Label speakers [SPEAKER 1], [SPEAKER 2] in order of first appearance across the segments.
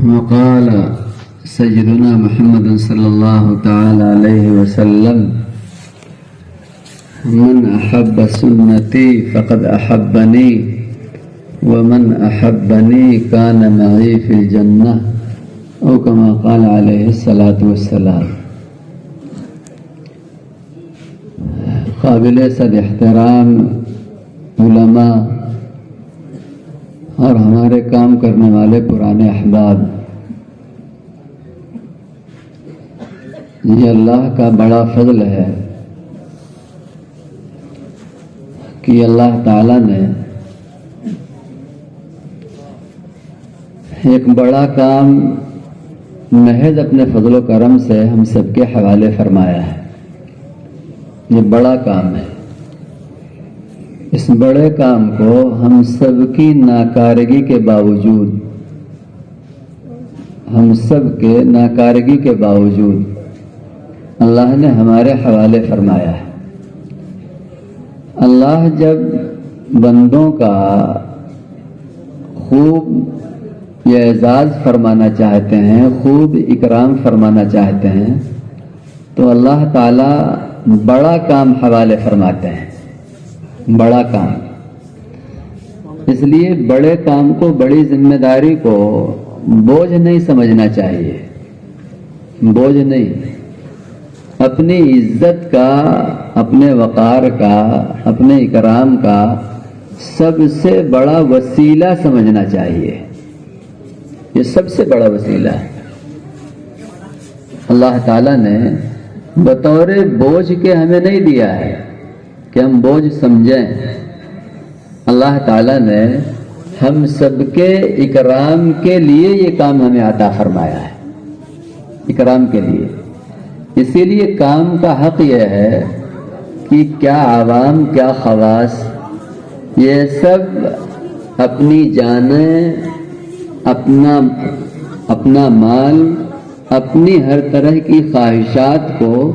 [SPEAKER 1] وقال سيدنا محمد صلى الله تعالى عليه وسلم من أحب سنتي فقد أحبني ومن أحبني كان معي في الجنة أو كما قال عليه الصلاة والسلام. قابل صد احترام علماء اور ہمارے کام کرنے والے پرانے احباب، یہ اللہ کا بڑا فضل ہے کہ اللہ تعالیٰ نے ایک بڑا کام محض اپنے فضل و کرم سے ہم سب کے حوالے فرمایا ہے. یہ بڑا کام ہے. اس بڑے کام کو ہم سب کی ناکارگی کے باوجود، اللہ نے ہمارے حوالے فرمایا ہے. اللہ جب بندوں کا خوب اعزاز فرمانا چاہتے ہیں، خوب اکرام فرمانا چاہتے ہیں، تو اللہ تعالیٰ بڑا کام حوالے فرماتے ہیں. بڑا کام، اس لیے بڑے کام کو، بڑی ذمہ داری کو بوجھ نہیں سمجھنا چاہیے. بوجھ نہیں، اپنی عزت کا، اپنے وقار کا، اپنے اکرام کا سب سے بڑا وسیلہ سمجھنا چاہیے. یہ سب سے بڑا وسیلہ ہے. اللہ تعالیٰ نے بطور بوجھ کے ہمیں نہیں دیا ہے کہ ہم بوجھ سمجھیں. اللہ تعالیٰ نے ہم سب کے اکرام کے لیے یہ کام ہمیں عطا فرمایا ہے. اکرام کے لیے. اسی لیے کام کا حق یہ ہے کہ کیا عوام، کیا خواص، یہ سب اپنی جانیں، اپنا مال، اپنی ہر طرح کی خواہشات کو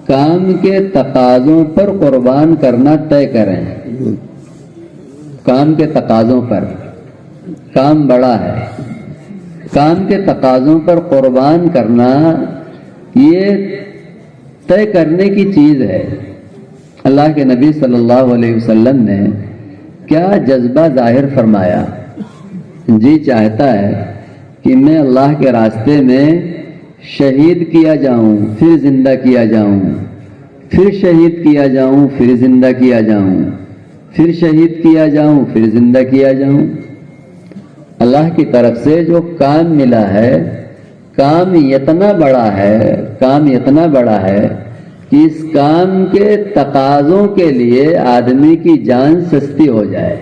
[SPEAKER 1] کام کے تقاضوں پر قربان کرنا طے کریں. کام کے تقاضوں پر. کام بڑا ہے. کام کے تقاضوں پر قربان کرنا یہ طے کرنے کی چیز ہے. اللہ کے نبی صلی اللہ علیہ وسلم نے کیا جذبہ ظاہر فرمایا. جی چاہتا ہے کہ میں اللہ کے راستے میں شہید کیا جاؤں، پھر زندہ کیا جاؤں، پھر شہید کیا جاؤں، پھر زندہ کیا جاؤں، پھر شہید کیا جاؤں، پھر زندہ کیا جاؤں. اللہ کی طرف سے جو کام ملا ہے، کام اتنا بڑا ہے کہ اس کام کے تقاضوں کے لیے آدمی کی جان سستی ہو جائے.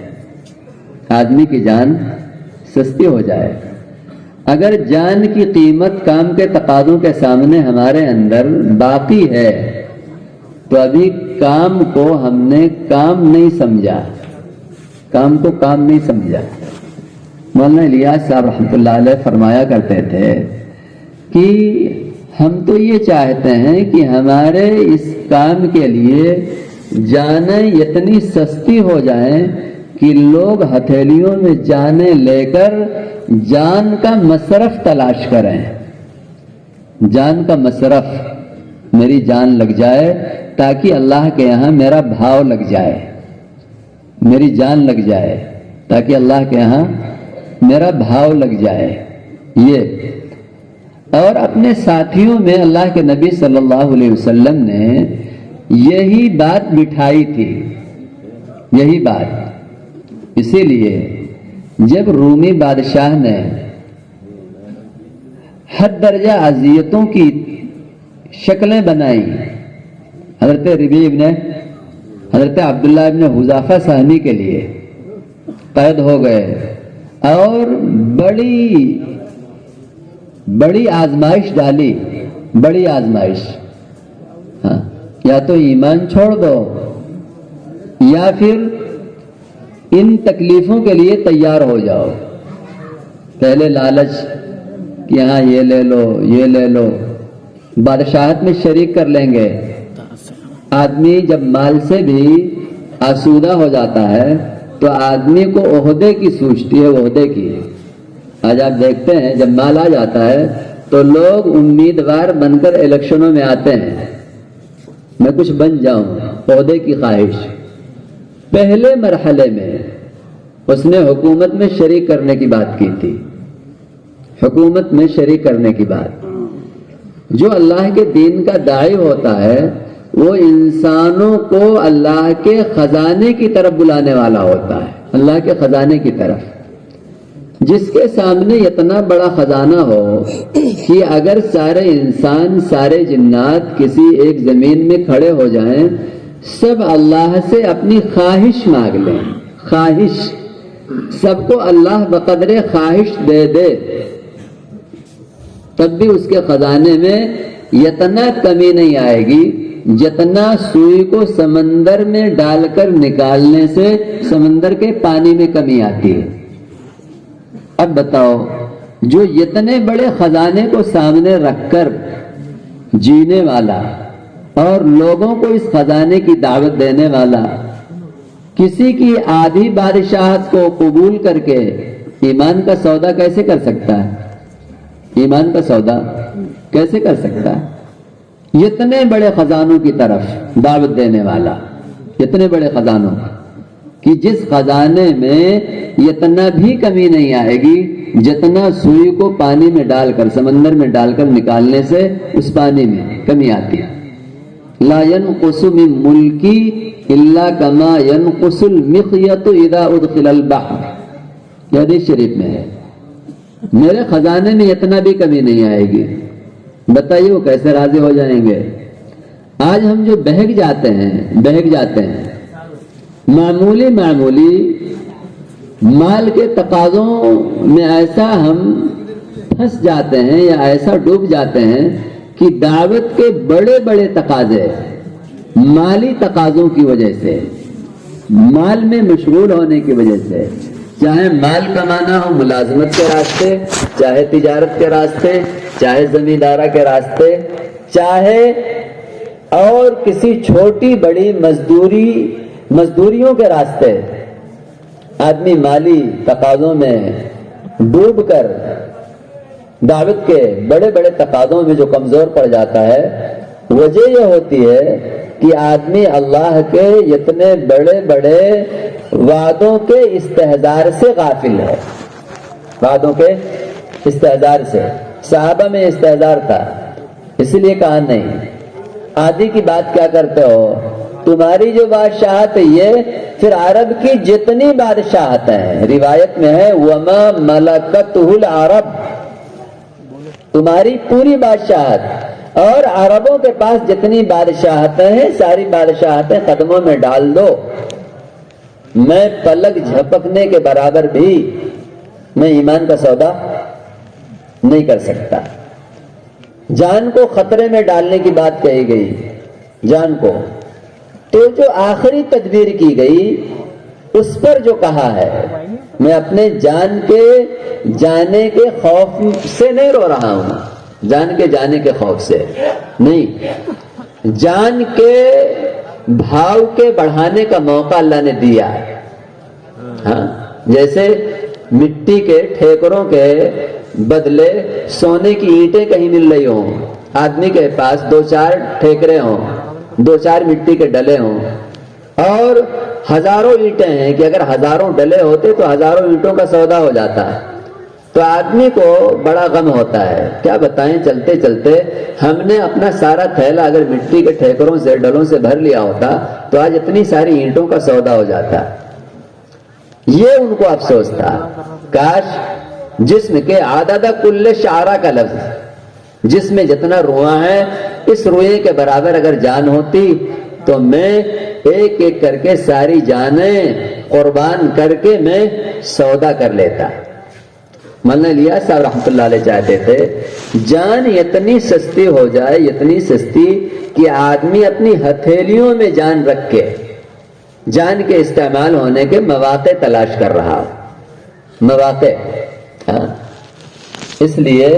[SPEAKER 1] آدمی کی جان سستی ہو جائے. اگر جان کی قیمت کام کے تقاضوں کے سامنے ہمارے اندر باقی ہے تو ابھی کام کو ہم نے کام نہیں سمجھا. کام کو کام نہیں سمجھا. مولانا الیاس صاحب رحمۃ اللہ علیہ فرمایا کرتے تھے کہ ہم تو یہ چاہتے ہیں کہ ہمارے اس کام کے لیے جانیں اتنی سستی ہو جائیں کہ لوگ ہتھیلیوں میں جانیں لے کر جان کا مصرف تلاش کریں. جان کا مصرف، میری جان لگ جائے تاکہ اللہ کے یہاں میرا بھاؤ لگ جائے. میری جان لگ جائے تاکہ اللہ کے یہاں میرا بھاؤ لگ جائے. یہ اور اپنے ساتھیوں میں اللہ کے نبی صلی اللہ علیہ وسلم نے یہی بات بٹھائی تھی. یہی بات. اسی لیے جب رومی بادشاہ نے حد درجہ اذیتوں کی شکلیں بنائی، حضرت عبداللہ ابن حذافہ سہمی کے لیے قید ہو گئے اور بڑی آزمائش ڈالی. بڑی آزمائش. ہاں، یا تو ایمان چھوڑ دو یا پھر ان تکلیفوں کے لیے تیار ہو جاؤ. پہلے لالچ کہ ہاں یہ لے لو، یہ لے لو، بادشاہت میں شریک کر لیں گے. آدمی جب مال سے بھی آسودہ ہو جاتا ہے تو آدمی کو عہدے کی سوچتی ہے. عہدے کی آج آپ دیکھتے ہیں جب مال آ جاتا ہے تو لوگ امیدوار بن کر الیکشنوں میں آتے ہیں، میں کچھ بن جاؤں، عہدے کی خواہش۔ پہلے مرحلے میں اس نے حکومت میں شریک کرنے کی بات کی تھی، حکومت میں شریک کرنے کی بات۔ جو اللہ کے دین کا داعی ہوتا ہے وہ انسانوں کو اللہ کے خزانے کی طرف بلانے والا ہوتا ہے، اللہ کے خزانے کی طرف۔ جس کے سامنے اتنا بڑا خزانہ ہو کہ اگر سارے انسان، سارے جنات کسی ایک زمین میں کھڑے ہو جائیں، سب اللہ سے اپنی خواہش مانگ لیں، خواہش، سب کو اللہ بقدر خواہش دے دے، تب بھی اس کے خزانے میں اتنا کمی نہیں آئے گی جتنا سوئی کو سمندر میں ڈال کر نکالنے سے سمندر کے پانی میں کمی آتی ہے۔ اب بتاؤ، جو اتنے بڑے خزانے کو سامنے رکھ کر جینے والا اور لوگوں کو اس خزانے کی دعوت دینے والا، کسی کی آدھی بادشاہت کو قبول کر کے ایمان کا سودا کیسے کر سکتا ہے؟ ایمان کا سودا کیسے کر سکتا ہے؟ اتنے بڑے خزانوں کی طرف دعوت دینے والا، اتنے بڑے خزانوں کہ جس خزانے میں اتنا بھی کمی نہیں آئے گی جتنا سوئی کو پانی میں ڈال کر، سمندر میں ڈال کر نکالنے سے اس پانی میں کمی آتی ہے۔ لا ينقص من ملکی الا کما ينقص المخیط اذا ادخل البحر، یہ حدیث شریف میں ہے، میرے خزانے میں اتنا بھی کمی نہیں آئے گی۔ بتائیے وہ کیسے راضی ہو جائیں گے؟ آج ہم جو بہک جاتے ہیں معمولی مال کے تقاضوں میں، ایسا ہم پھنس جاتے ہیں یا ایسا ڈوب جاتے ہیں کہ دعوت کے بڑے بڑے تقاضے مالی تقاضوں کی وجہ سے، مال میں مشغول ہونے کی وجہ سے، چاہے مال کمانا ہو ملازمت کے راستے، چاہے تجارت کے راستے، چاہے زمیندارہ کے راستے، چاہے اور کسی چھوٹی بڑی مزدوریوں کے راستے، آدمی مالی تقاضوں میں ڈوب کر دعوت کے بڑے بڑے تقاضوں میں جو کمزور پڑ جاتا ہے، وجہ یہ ہوتی ہے کہ آدمی اللہ کے اتنے بڑے بڑے وعدوں کے استحضار سے غافل ہے، وعدوں کے استحضار سے۔ صحابہ میں استحضار تھا، اس لیے کہا نہیں، آدھی کی بات کیا کرتے ہو، تمہاری جو بادشاہت ہے یہ پھر عرب کی جتنی بادشاہت ہیں، روایت میں ہے وما ملکتہ العرب، تمہاری پوری بادشاہت اور عربوں کے پاس جتنی بادشاہتیں ہیں ساری بادشاہتیں قدموں میں ڈال دو، میں پلک جھپکنے کے برابر بھی میں ایمان کا سودا نہیں کر سکتا۔ جان کو خطرے میں ڈالنے کی بات کہی گئی، جان کو، تو جو آخری تدبیر کی گئی اس پر جو کہا ہے، میں اپنے جان کے جانے کے خوف سے نہیں رو رہا ہوں، جان کے جانے کے خوف سے نہیں، جان کے بھاؤ کے بڑھانے کا موقع اللہ نے دیا ہے۔ ہاں، جیسے مٹی کے ٹھیکروں کے بدلے سونے کی اینٹیں کہیں مل رہی ہوں، آدمی کے پاس 2-4 ٹھیکرے ہوں، 2-4 مٹی کے ڈلے ہوں اور ہزاروں اینٹیں ہیں کہ اگر ہزاروں ڈلے ہوتے تو ہزاروں اینٹوں کا سودا ہو جاتا ہے، تو آدمی کو بڑا غم ہوتا ہے۔ کیا بتائیں، چلتے چلتے ہم نے اپنا سارا تھیلا اگر مٹی کے ٹھیکروں سے، ڈلوں سے بھر لیا ہوتا تو آج اتنی ساری اینٹوں کا سودا ہو جاتا۔ یہ ان کو افسوس تھا، کاش جسم کے عدد کل شعرہ کا لفظ، جسم میں جتنا رواں ہے اس روئے کے برابر اگر جان ہوتی تو میں ایک ایک کر کے ساری جانیں قربان کر کے میں سودا کر لیتا۔ مولانا الیاس صاحب رحمۃ اللہ علیہ چاہتے تھے جان اتنی سستی ہو جائے، اتنی سستی کہ آدمی اپنی ہتھیلیوں میں جان رکھ کے جان کے استعمال ہونے کے مواقع تلاش کر رہا، مواقع۔ ہاں، اس لیے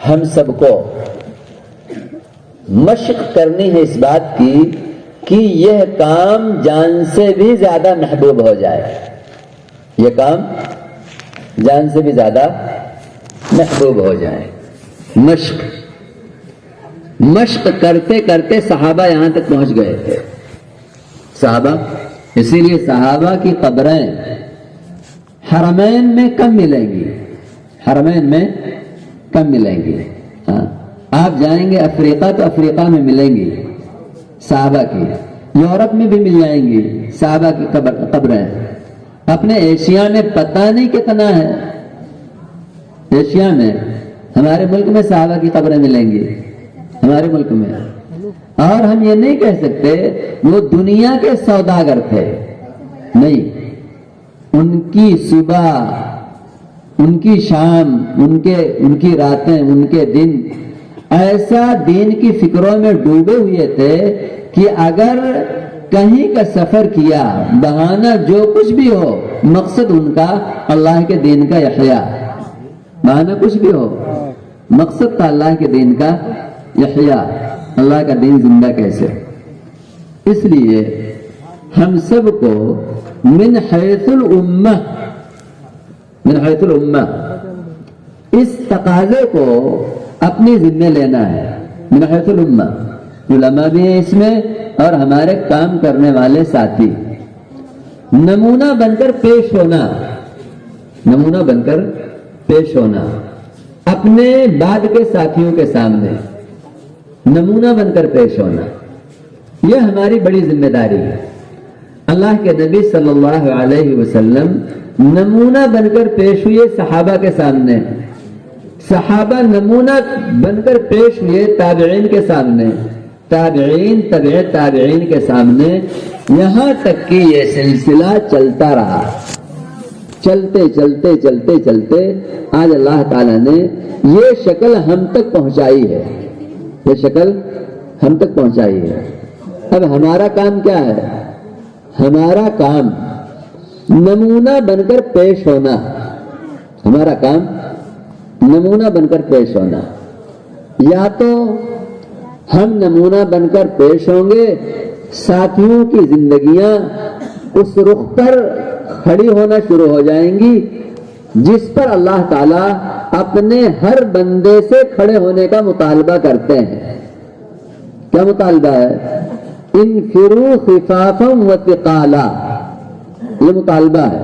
[SPEAKER 1] ہم سب کو مشق کرنی ہے اس بات کی کہ یہ کام جان سے بھی زیادہ محبوب ہو جائے، یہ کام جان سے بھی زیادہ محبوب ہو جائیں. مشق کرتے کرتے صحابہ یہاں تک پہنچ گئے تھے. صحابہ، اسی لیے صحابہ کی قبریں حرمین میں کم ملیں گی. حرمین میں کم ملیں گی. ہاں، آپ جائیں گے افریقہ تو افریقہ میں ملیں گی صحابہ کی. یورپ میں بھی مل جائیں گی صحابہ کی قبریں. اپنے ایشیا میں پتہ نہیں کتنا ہے. ایشیا میں ہمارے ملک میں صحابہ کی قبریں ملیں گی ہمارے ملک میں. اور ہم یہ نہیں کہہ سکتے وہ دنیا کے سوداگر تھے. نہیں، ان کی صبح، ان کی شام، ان کی راتیں، ان کے دن ایسا دین کی فکروں میں ڈوبے ہوئے تھے کہ اگر کہیں کا سفر کیا، بہانہ جو کچھ بھی ہو، مقصد ان کا اللہ کے دین کا احیاء. بہانہ کچھ بھی ہو، مقصد تھا اللہ کے دین کا احیاء. اللہ کا دین زندہ کیسے. اس لیے ہم سب کو من حیث الامہ اس تقاضے کو اپنی ذمہ لینا ہے. من حیث الامہ، علماء بھی ہیں اس میں اور ہمارے کام کرنے والے ساتھی. نمونہ بن کر پیش ہونا، نمونہ بن کر پیش ہونا اپنے بعد کے ساتھیوں کے سامنے. نمونہ بن کر پیش ہونا یہ ہماری بڑی ذمہ داری ہے. اللہ کے نبی صلی اللہ علیہ وسلم نمونہ بن کر پیش ہوئے صحابہ کے سامنے. صحابہ نمونہ بن کر پیش ہوئے تابعین کے سامنے، تابعین تبع تابعین کے سامنے، یہاں تک کہ یہ سلسلہ چلتا رہا. چلتے چلتے چلتے چلتے آج اللہ تعالیٰ نے یہ شکل ہم تک پہنچائی ہے. یہ شکل ہم تک پہنچائی ہے. اب ہمارا کام کیا ہے؟ ہمارا کام نمونہ بن کر پیش ہونا. ہمارا کام نمونہ بن کر پیش ہونا. یا تو ہم نمونہ بن کر پیش ہوں گے، ساتھیوں کی زندگیاں اس رخ پر کھڑی ہونا شروع ہو جائیں گی جس پر اللہ تعالیٰ اپنے ہر بندے سے کھڑے ہونے کا مطالبہ کرتے ہیں. کیا مطالبہ ہے؟ انفروا خفافا وثقالا. یہ مطالبہ ہے.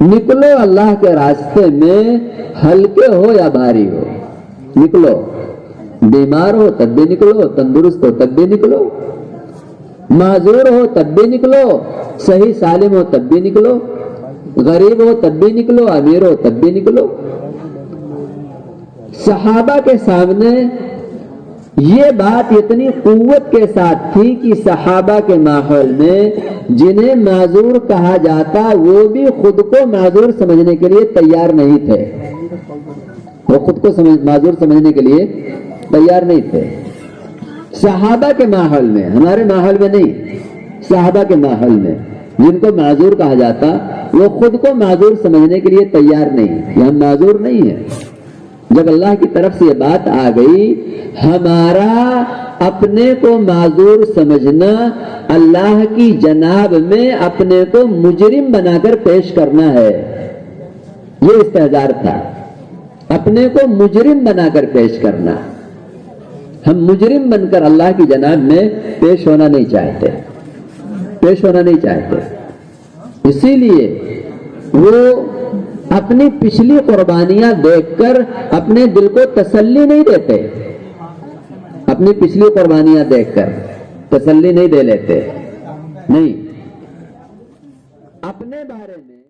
[SPEAKER 1] نکلو اللہ کے راستے میں، ہلکے ہو یا بھاری ہو نکلو. بیمار ہو تب بھی نکلو، تندرست ہو تب بھی نکلو، معذور ہو تب بھی نکلو، صحیح سالم ہو تب بھی نکلو، غریب ہو تب بھی نکلو، امیر ہو تب بھی نکلو. صحابہ کے سامنے یہ بات اتنی قوت کے ساتھ تھی کہ صحابہ کے ماحول میں جنہیں معذور کہا جاتا وہ بھی خود کو معذور سمجھنے کے لیے تیار نہیں تھے. وہ خود کو معذور سمجھنے کے لیے تیار نہیں تھے. صحابہ کے ماحول میں، ہمارے ماحول میں نہیں، صحابہ کے ماحول میں جن کو معذور کہا جاتا وہ خود کو معذور سمجھنے کے لیے تیار نہیں. یہ ہم معذور نہیں ہیں. جب اللہ کی طرف سے یہ بات آ گئی ہمارا اپنے کو معذور سمجھنا، اللہ کی جناب میں اپنے کو مجرم بنا کر پیش کرنا ہے. یہ استحضار تھا، اپنے کو مجرم بنا کر پیش کرنا. ہم مجرم بن کر اللہ کی جناب میں پیش ہونا نہیں چاہتے، پیش ہونا نہیں چاہتے. اسی لیے وہ اپنی پچھلی قربانیاں دیکھ کر اپنے دل کو تسلی نہیں دیتے. اپنی پچھلی قربانیاں دیکھ کر تسلی نہیں دے لیتے. نہیں، اپنے بارے میں